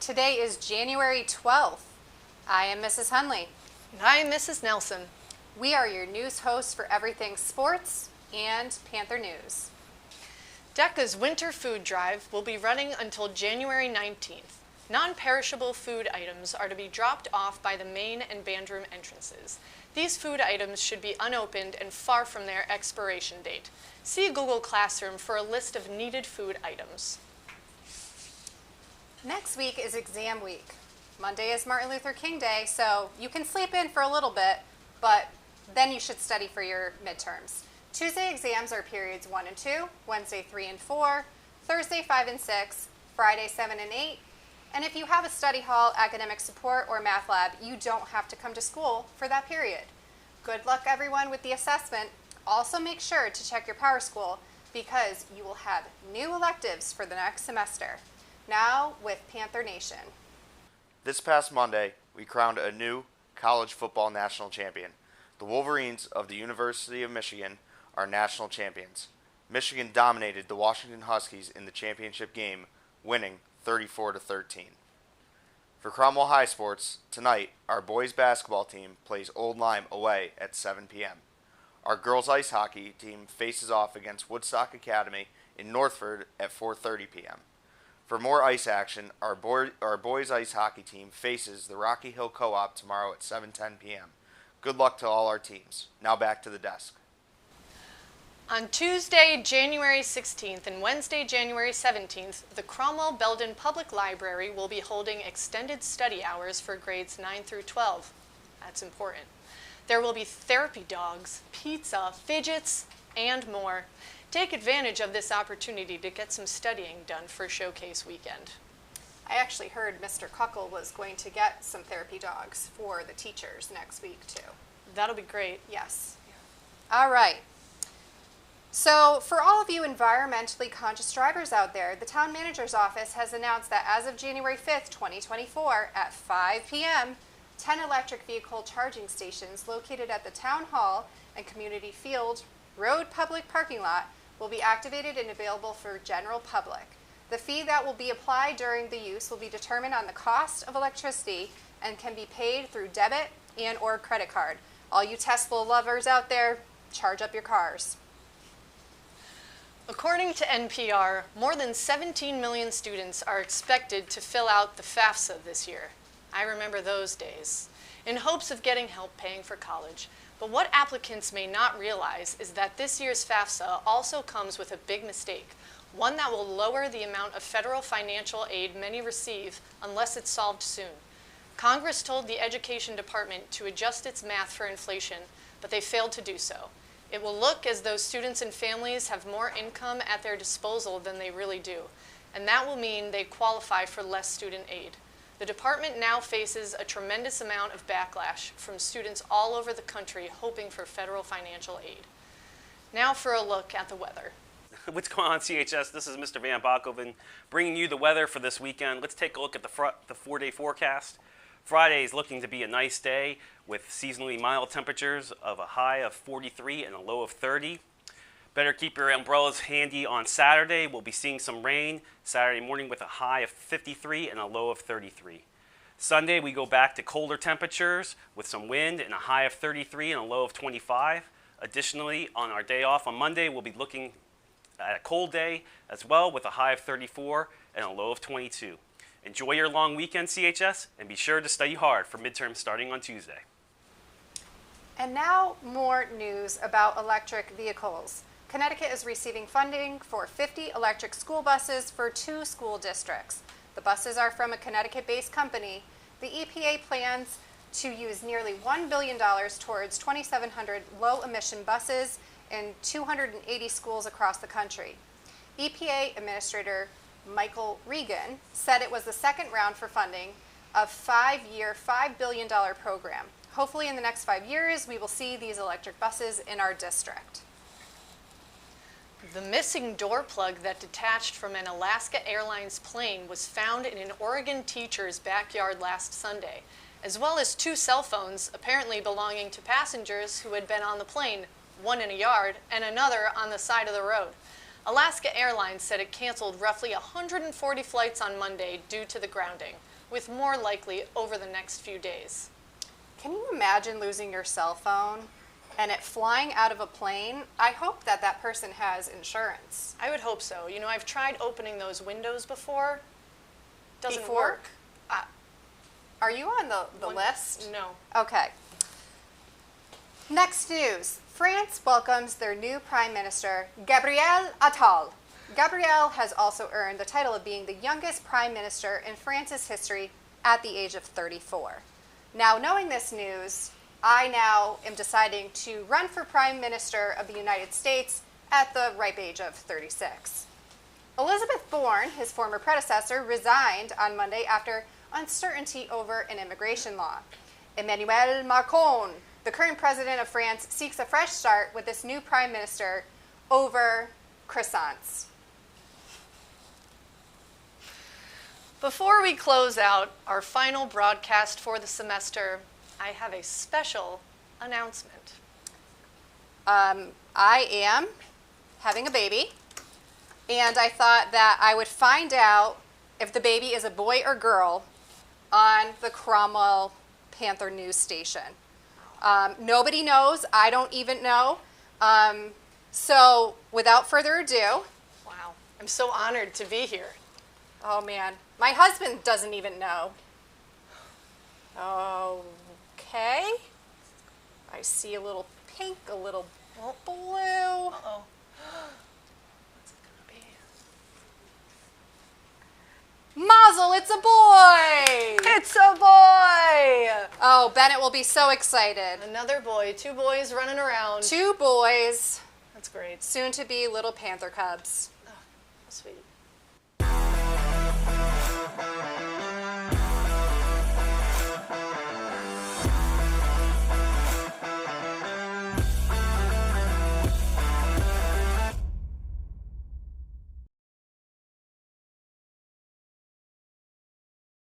Today is January 12th. I am Mrs. Hunley. And I am Mrs. Nelson. We are your news hosts for everything sports and Panther news. DECA's winter food drive will be running until January 19th. Non-perishable food items are to be dropped off by the main and band room entrances. These food items should be unopened and far from their expiration date. See Google Classroom for a list of needed food items. Next week is exam week. Monday is Martin Luther King Day, so you can sleep in for a little bit, but then you should study for your midterms. Tuesday exams are periods 1 and 2, Wednesday 3 and 4, Thursday 5 and 6, Friday 7 and 8, and if you have a study hall, academic support, or math lab, you don't have to come to school for that period. Good luck everyone with the assessment. Also make sure to check your Power School because you will have new electives for the next semester. Now with Panther Nation. This past Monday, we crowned a new college football national champion. The Wolverines of the University of Michigan are national champions. Michigan dominated the Washington Huskies in the championship game, winning 34-13. For Cromwell High Sports, tonight, our boys basketball team plays Old Lyme away at 7 p.m. Our girls ice hockey team faces off against Woodstock Academy in Northford at 4:30 p.m. For more ice action, our boys ice hockey team faces the Rocky Hill Co-op tomorrow at 7:10 p.m. Good luck to all our teams. Now back to the desk. On Tuesday, January 16th and Wednesday, January 17th, the Cromwell Belden Public Library will be holding extended study hours for grades 9 through 12. That's important. There will be therapy dogs, pizza, fidgets, and more. Take advantage of this opportunity to get some studying done for Showcase Weekend. I actually heard Mr. Kuckle was going to get some therapy dogs for the teachers next week too. That'll be great. Yes. All right. So for all of you environmentally conscious drivers out there, the town manager's office has announced that as of January 5th, 2024 at 5 p.m., 10 electric vehicle charging stations located at the town hall and community field road public parking lot will be activated and available for general public. The fee that will be applied during the use will be determined on the cost of electricity and can be paid through debit and or credit card. All you Tesla lovers out there, charge up your cars. According to NPR, more than 17 million students are expected to fill out the FAFSA this year. I remember those days, in hopes of getting help paying for college. But what applicants may not realize is that this year's FAFSA also comes with a big mistake, one that will lower the amount of federal financial aid many receive unless it's solved soon. Congress told the Education Department to adjust its math for inflation, but they failed to do so. It will look as though students and families have more income at their disposal than they really do, and that will mean they qualify for less student aid. The department now faces a tremendous amount of backlash from students all over the country hoping for federal financial aid. Now for a look at the weather. What's going on, CHS? This is Mr. Van Bakhoven bringing you the weather for this weekend. Let's take a look at the 4-day forecast. Friday is looking to be a nice day with seasonally mild temperatures of a high of 43 and a low of 30. Better keep your umbrellas handy on Saturday. We'll be seeing some rain Saturday morning with a high of 53 and a low of 33. Sunday, we go back to colder temperatures with some wind and a high of 33 and a low of 25. Additionally, on our day off on Monday, we'll be looking at a cold day as well with a high of 34 and a low of 22. Enjoy your long weekend, CHS, and be sure to study hard for midterms starting on Tuesday. And now more news about electric vehicles. Connecticut is receiving funding for 50 electric school buses for 2 school districts. The buses are from a Connecticut-based company. The EPA plans to use nearly $1 billion towards 2,700 low-emission buses in 280 schools across the country. EPA Administrator Michael Regan said it was the second round for funding of 5-year, $5 billion program. Hopefully in the next 5 years, we will see these electric buses in our district. The missing door plug that detached from an Alaska Airlines plane was found in an Oregon teacher's backyard last Sunday, as well as 2 cell phones apparently belonging to passengers who had been on the plane, one in a yard and another on the side of the road. Alaska Airlines said it canceled roughly 140 flights on Monday due to the grounding. with more likely over the next few days. Can you imagine losing your cell phone and it flying out of a plane? I hope that that person has insurance. I would hope so. You know, I've tried opening those windows before. Doesn't Before? work. Are you on the list? No. Okay. Next news. France welcomes their new Prime Minister, Gabriel Attal. Gabriel has also earned the title of being the youngest Prime Minister in France's history at the age of 34. Now, knowing this news, I now am deciding to run for Prime Minister of the United States at the ripe age of 36. Elizabeth Bourne, his former predecessor, resigned on Monday after uncertainty over an immigration law. Emmanuel Macron, the current president of France, seeks a fresh start with this new prime minister over croissants. Before we close out our final broadcast for the semester, I have a special announcement. I am having a baby, and I thought that I would find out if the baby is a boy or girl on the Cromwell Panther news station. Nobody knows. I don't even know. So without further ado, Wow, I'm so honored to be here. oh man, my husband doesn't even know. Okay. I see a little pink, a little blue. Uh-oh. What's it gonna be? Mazel, it's a boy! It's a boy! Oh, Bennett will be so excited. Another boy, 2 boys running around. 2 boys, That's great. soon to be little panther cubs. Oh, sweet.